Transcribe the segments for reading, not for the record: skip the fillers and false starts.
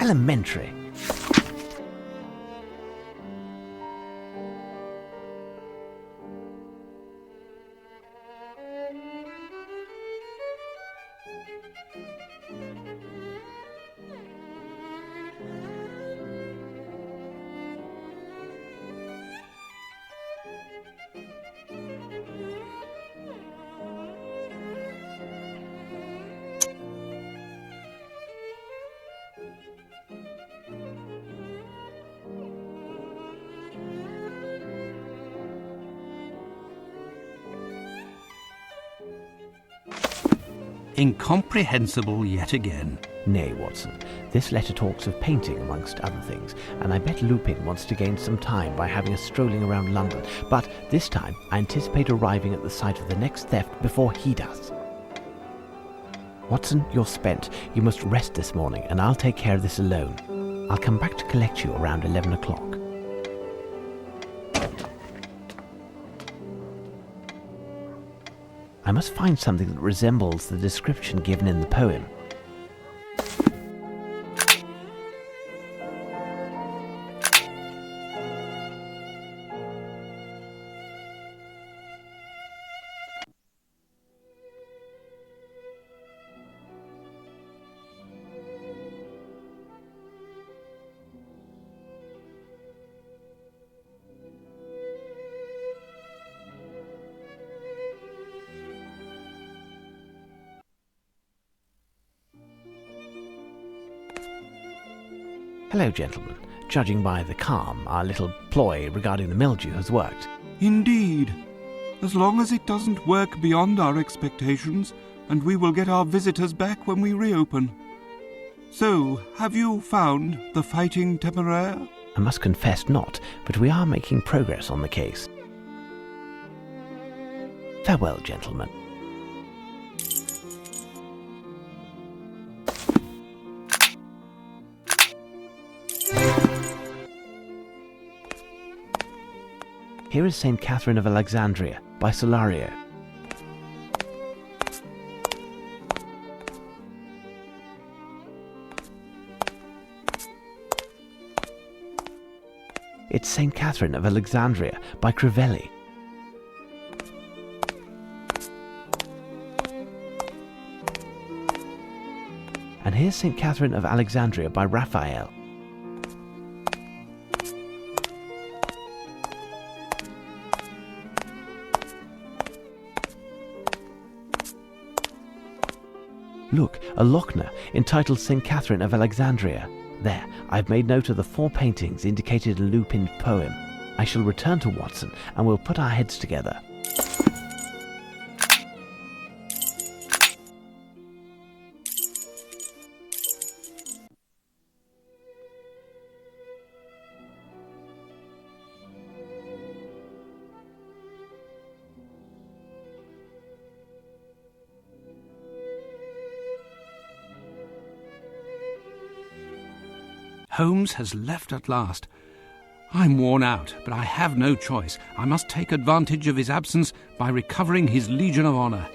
Elementary. Incomprehensible yet again. Nay, Watson, this letter talks of painting amongst other things, and I bet Lupin wants to gain some time by having us strolling around London, but this time I anticipate arriving at the site of the next theft before he does. Watson, you're spent. You must rest this morning, and I'll take care of this alone. I'll come back to collect you around 11 o'clock. I must find something that resembles the description given in the poem. Hello, gentlemen. Judging by the calm, our little ploy regarding the mildew has worked. Indeed. As long as it doesn't work beyond our expectations, and we will get our visitors back when we reopen. So, have you found the Fighting Temeraire? I must confess not, but we are making progress on the case. Farewell, gentlemen. Here is St. Catherine of Alexandria by Solario. It's St. Catherine of Alexandria by Crivelli. And here's St. Catherine of Alexandria by Raphael. Look, a Lochner entitled St. Catherine of Alexandria. There, I've made note of the 4 paintings indicated in Lupin's poem. I shall return to Watson and we'll put our heads together. Holmes has left at last. I'm worn out, but I have no choice. I must take advantage of his absence by recovering his Legion of Honor.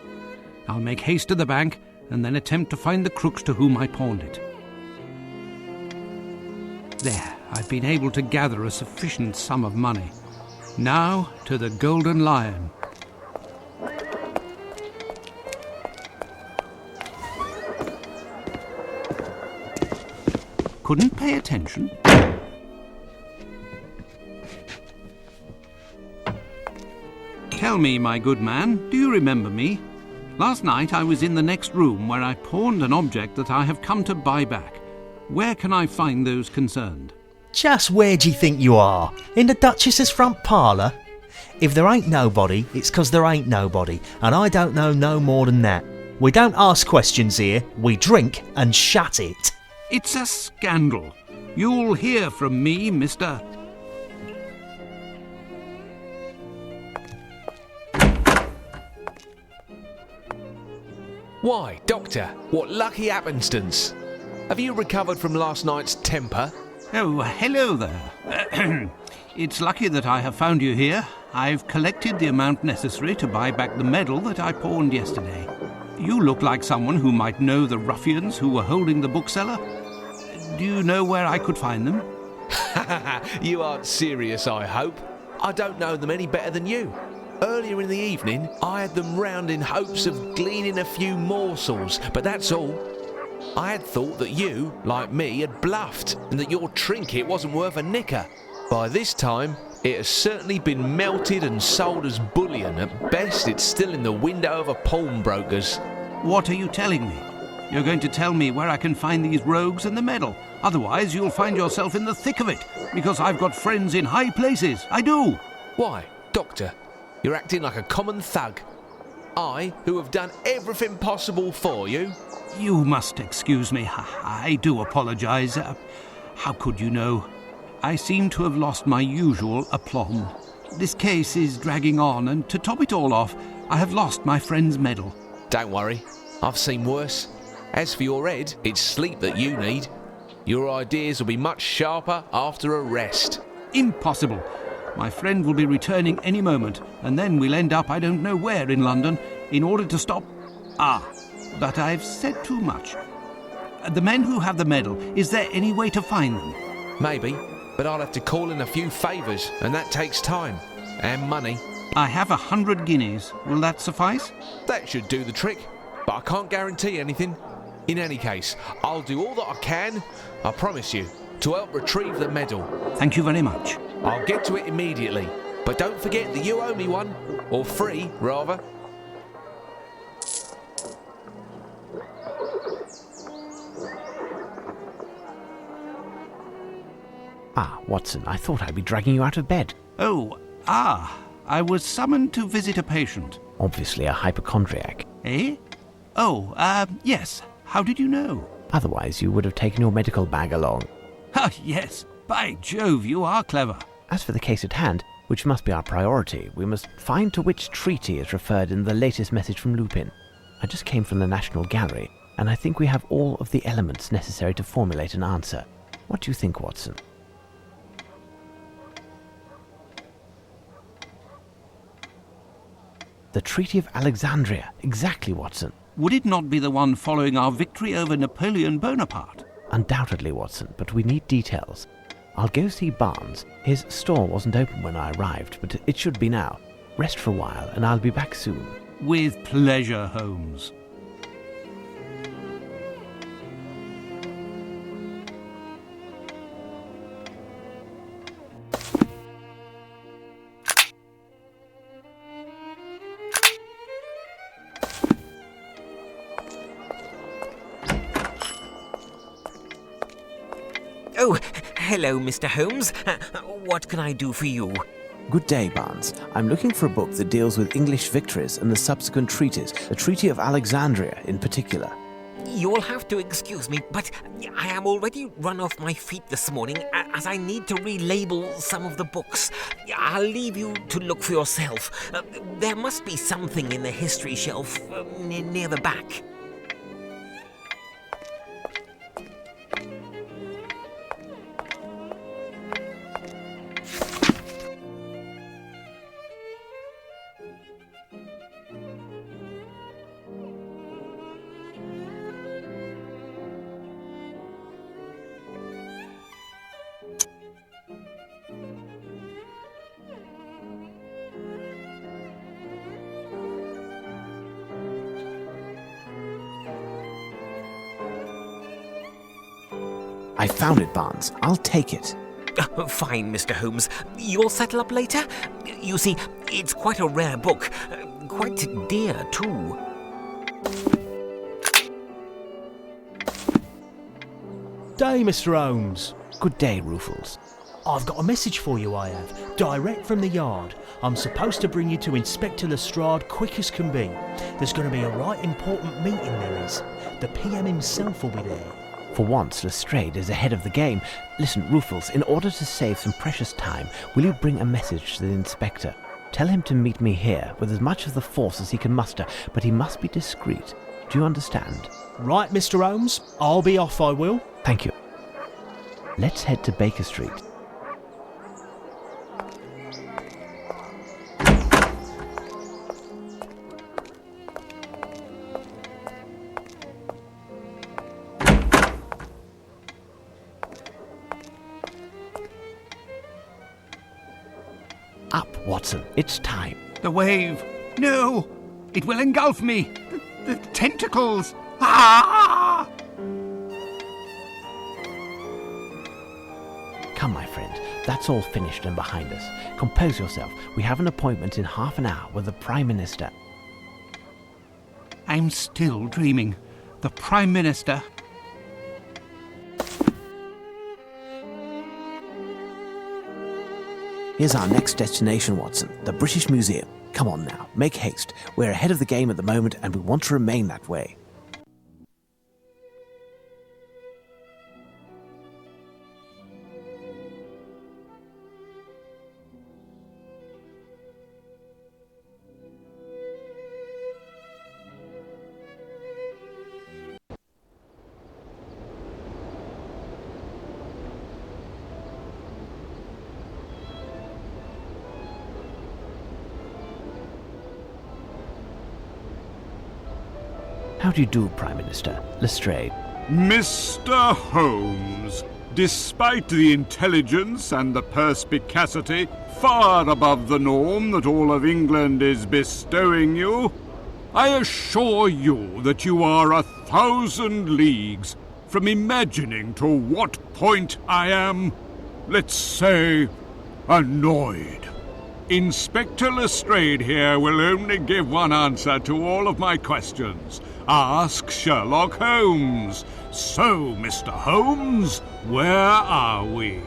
I'll make haste to the bank and then attempt to find the crooks to whom I pawned it. There, I've been able to gather a sufficient sum of money. Now to the Golden Lion. Couldn't pay attention? Tell me, my good man, do you remember me? Last night I was in the next room where I pawned an object that I have come to buy back. Where can I find those concerned? Just where do you think you are? In the Duchess's front parlour? If there ain't nobody, it's 'cause there ain't nobody, and I don't know no more than that. We don't ask questions here, we drink and shut it. It's a scandal. You'll hear from me, Mr. Why, Doctor, what lucky happenstance. Have you recovered from last night's temper? Oh, hello there. It's lucky that I have found you here. I've collected the amount necessary to buy back the medal that I pawned yesterday. You look like someone who might know the ruffians who were holding the bookseller. Do you know where I could find them? You aren't serious, I hope. I don't know them any better than you. Earlier in the evening, I had them round in hopes of gleaning a few morsels, but that's all. I had thought that you, like me, had bluffed, and that your trinket wasn't worth a nicker. By this time, it has certainly been melted and sold as bullion. At best, it's still in the window of a pawnbroker's. What are you telling me? You're going to tell me where I can find these rogues and the medal. Otherwise, you'll find yourself in the thick of it, because I've got friends in high places. I do. Why, Doctor, you're acting like a common thug. I, who have done everything possible for you. You must excuse me. I do apologise. How could you know? I seem to have lost my usual aplomb. This case is dragging on, and to top it all off, I have lost my friend's medal. Don't worry, I've seen worse. As for your head, it's sleep that you need. Your ideas will be much sharper after a rest. Impossible. My friend will be returning any moment, and then we'll end up I don't know where in London in order to stop... But I've said too much. The men who have the medal, is there any way to find them? Maybe, but I'll have to call in a few favours, and that takes time. And money. I have 100 guineas. Will that suffice? That should do the trick, but I can't guarantee anything. In any case, I'll do all that I can, I promise you, to help retrieve the medal. Thank you very much. I'll get to it immediately, but don't forget that you owe me one. Or 3, rather. Watson, I thought I'd be dragging you out of bed. I was summoned to visit a patient. Obviously a hypochondriac. Eh? Yes. How did you know? Otherwise you would have taken your medical bag along. Yes. By Jove, you are clever. As for the case at hand, which must be our priority, we must find to which treaty is referred in the latest message from Lupin. I just came from the National Gallery, and I think we have all of the elements necessary to formulate an answer. What do you think, Watson? The Treaty of Alexandria. Exactly, Watson. Would it not be the one following our victory over Napoleon Bonaparte? Undoubtedly, Watson, but we need details. I'll go see Barnes. His store wasn't open when I arrived, but it should be now. Rest for a while, and I'll be back soon. With pleasure, Holmes. Oh, hello, Mr. Holmes. What can I do for you? Good day, Barnes. I'm looking for a book that deals with English victories and the subsequent treaties, the Treaty of Alexandria in particular. You'll have to excuse me, but I am already run off my feet this morning as I need to relabel some of the books. I'll leave you to look for yourself. There must be something in the history shelf near the back. I found it, Barnes. I'll take it. Fine, Mr. Holmes. You'll settle up later? You see, it's quite a rare book. Quite dear, too. Day, Mr. Holmes. Good day, Ruffles. I've got a message for you, I have. Direct from the yard. I'm supposed to bring you to Inspector Lestrade quick as can be. There's going to be a right important meeting, there is. The PM himself will be there. For once, Lestrade is ahead of the game. Listen, Ruffles, in order to save some precious time, will you bring a message to the inspector? Tell him to meet me here with as much of the force as he can muster, but he must be discreet. Do you understand? Right, Mr. Holmes. I'll be off, I will. Thank you. Let's head to Baker Street. Watson, it's time. The wave! No! It will engulf me! The tentacles! Ah! Come, my friend, that's all finished and behind us. Compose yourself. We have an appointment in half an hour with the Prime Minister. I'm still dreaming. The Prime Minister. Here's our next destination, Watson, the British Museum. Come on now, make haste. We're ahead of the game at the moment and we want to remain that way. How do you do, Prime Minister? Lestrade. Mr. Holmes, despite the intelligence and the perspicacity far above the norm that all of England is bestowing you, I assure you that you are 1,000 leagues from imagining to what point I am, let's say, annoyed. Inspector Lestrade here will only give one answer to all of my questions. Ask Sherlock Holmes. So, Mr. Holmes, where are we?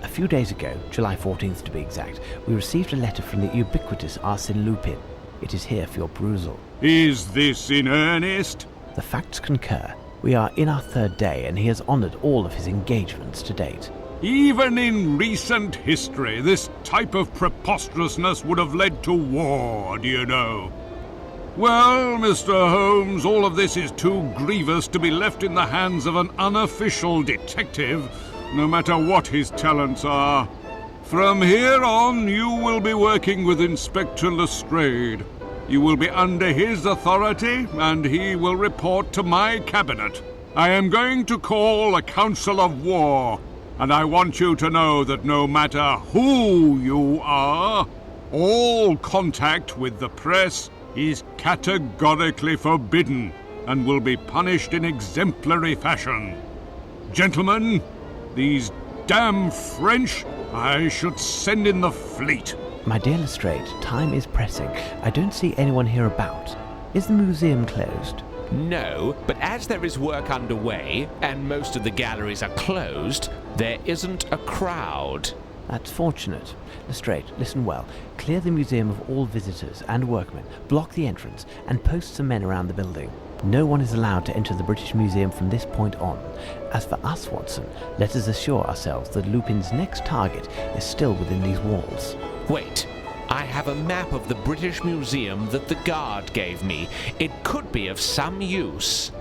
A few days ago, July 14th to be exact, we received a letter from the ubiquitous Arsène Lupin. It is here for your perusal. Is this in earnest? The facts concur. We are in our third day and he has honoured all of his engagements to date. Even in recent history, this type of preposterousness would have led to war, do you know? Well, Mr. Holmes, all of this is too grievous to be left in the hands of an unofficial detective, no matter what his talents are. From here on, you will be working with Inspector Lestrade. You will be under his authority, and he will report to my cabinet. I am going to call a council of war, and I want you to know that no matter who you are, all contact with the press is categorically forbidden and will be punished in exemplary fashion. Gentlemen, these damn French, I should send in the fleet. My dear Lestrade, time is pressing. I don't see anyone here about. Is the museum closed? No, but as there is work underway and most of the galleries are closed, there isn't a crowd. That's fortunate. Lestrade, listen well. Clear the museum of all visitors and workmen, block the entrance, and post some men around the building. No one is allowed to enter the British Museum from this point on. As for us, Watson, let us assure ourselves that Lupin's next target is still within these walls. Wait, I have a map of the British Museum that the guard gave me. It could be of some use.